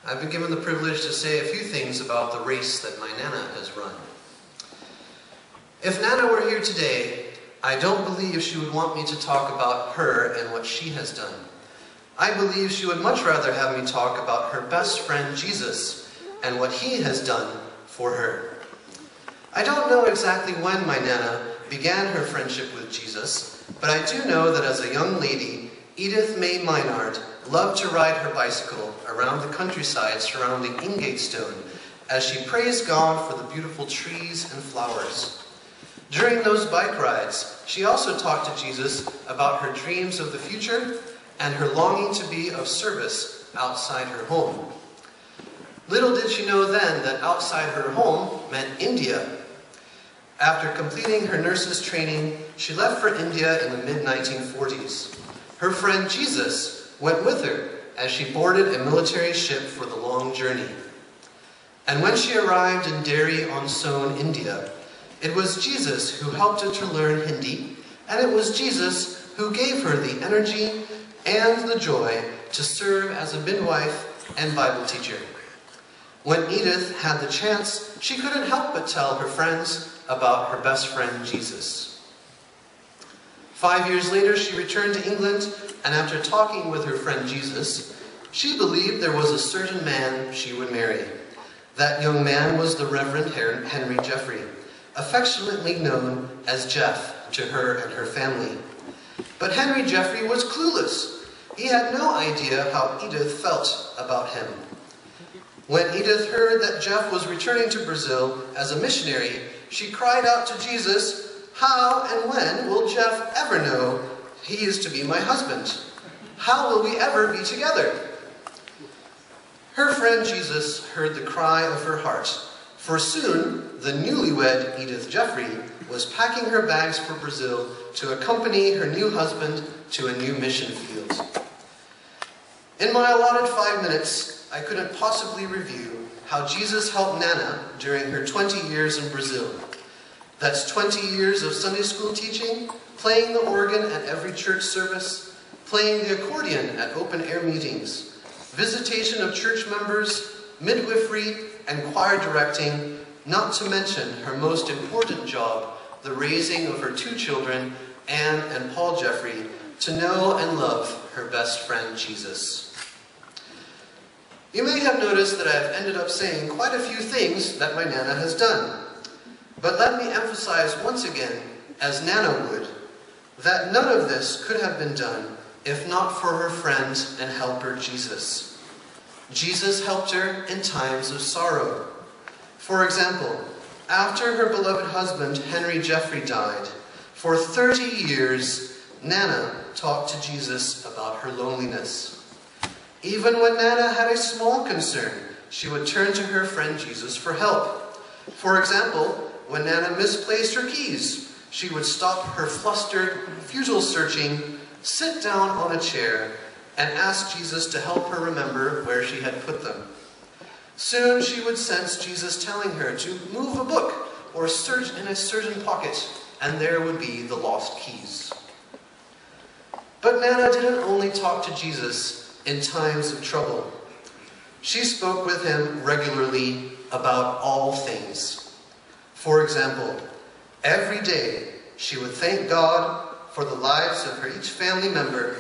I've been given the privilege to say a few things about the race that my Nana has run. If Nana were here today, I don't believe she would want me to talk about her and what she has done. I believe she would much rather have me talk about her best friend Jesus and what he has done for her. I don't know exactly when my Nana began her friendship with Jesus, but I do know that as a young lady, Edith May Maynard loved to ride her bicycle around the countryside surrounding Ingatestone as she praised God for the beautiful trees and flowers. During those bike rides, she also talked to Jesus about her dreams of the future and her longing to be of service outside her home. Little did she know then that outside her home meant India. After completing her nurse's training, she left for India in the mid-1940s. Her friend Jesus went with her as she boarded a military ship for the long journey. And when she arrived in Derry-on-Soane, India, it was Jesus who helped her to learn Hindi, and it was Jesus who gave her the energy and the joy to serve as a midwife and Bible teacher. When Edith had the chance, she couldn't help but tell her friends about her best friend Jesus. 5 years later, she returned to England, and after talking with her friend Jesus, she believed there was a certain man she would marry. That young man was the Reverend Henry Jeffrey, affectionately known as Jeff to her and her family. But Henry Jeffrey was clueless. He had no idea how Edith felt about him. When Edith heard that Jeff was returning to Brazil as a missionary, she cried out to Jesus, "How and when will Jeff ever know he is to be my husband? How will we ever be together?" Her friend Jesus heard the cry of her heart, for soon the newlywed Edith Jeffrey was packing her bags for Brazil to accompany her new husband to a new mission field. In my allotted 5 minutes, I couldn't possibly review how Jesus helped Nana during her 20 years in Brazil. That's 20 years of Sunday school teaching, playing the organ at every church service, playing the accordion at open-air meetings, visitation of church members, midwifery, and choir directing, not to mention her most important job, the raising of her 2 children, Anne and Paul Jeffrey, to know and love her best friend Jesus. You may have noticed that I've ended up saying quite a few things that my Nana has done. But let me emphasize once again, as Nana would, that none of this could have been done if not for her friend and helper Jesus. Jesus helped her in times of sorrow. For example, after her beloved husband Henry Jeffrey died, for 30 years, Nana talked to Jesus about her loneliness. Even when Nana had a small concern, she would turn to her friend Jesus for help. For example, when Nana misplaced her keys, she would stop her flustered, futile searching, sit down on a chair, and ask Jesus to help her remember where she had put them. Soon she would sense Jesus telling her to move a book or search in a certain pocket, and there would be the lost keys. But Nana didn't only talk to Jesus in times of trouble. She spoke with him regularly about all things. For example, every day she would thank God for the lives of her each family member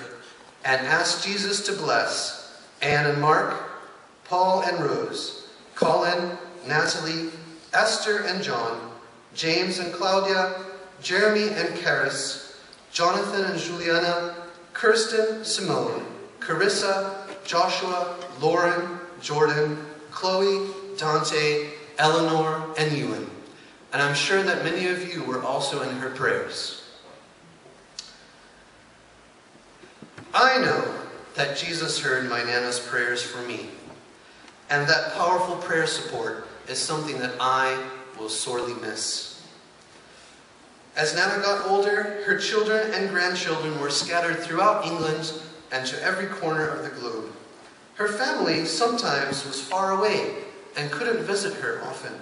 and ask Jesus to bless Anne and Mark, Paul and Rose, Colin, Natalie, Esther and John, James and Claudia, Jeremy and Karis, Jonathan and Juliana, Kirsten, Simone, Carissa, Joshua, Lauren, Jordan, Chloe, Dante, Eleanor, and Ewan. And I'm sure that many of you were also in her prayers. I know that Jesus heard my Nana's prayers for me, and that powerful prayer support is something that I will sorely miss. As Nana got older, her children and grandchildren were scattered throughout England and to every corner of the globe. Her family sometimes was far away and couldn't visit her often.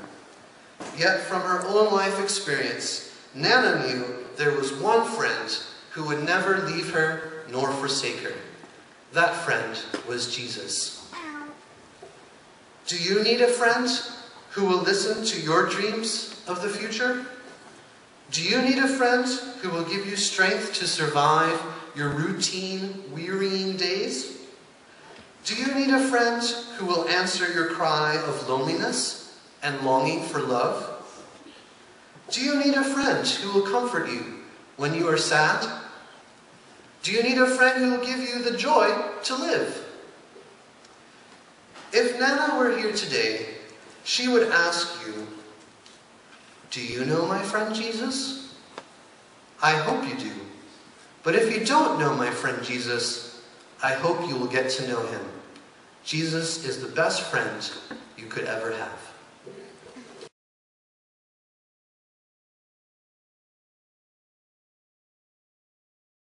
Yet from her own life experience, Nana knew there was one friend who would never leave her nor forsake her. That friend was Jesus. Do you need a friend who will listen to your dreams of the future? Do you need a friend who will give you strength to survive your routine, wearying days? Do you need a friend who will answer your cry of loneliness and longing for love? Do you need a friend who will comfort you when you are sad? Do you need a friend who will give you the joy to live? If Nana were here today, she would ask you, do you know my friend Jesus? I hope you do. But if you don't know my friend Jesus, I hope you will get to know him. Jesus is the best friend you could ever have.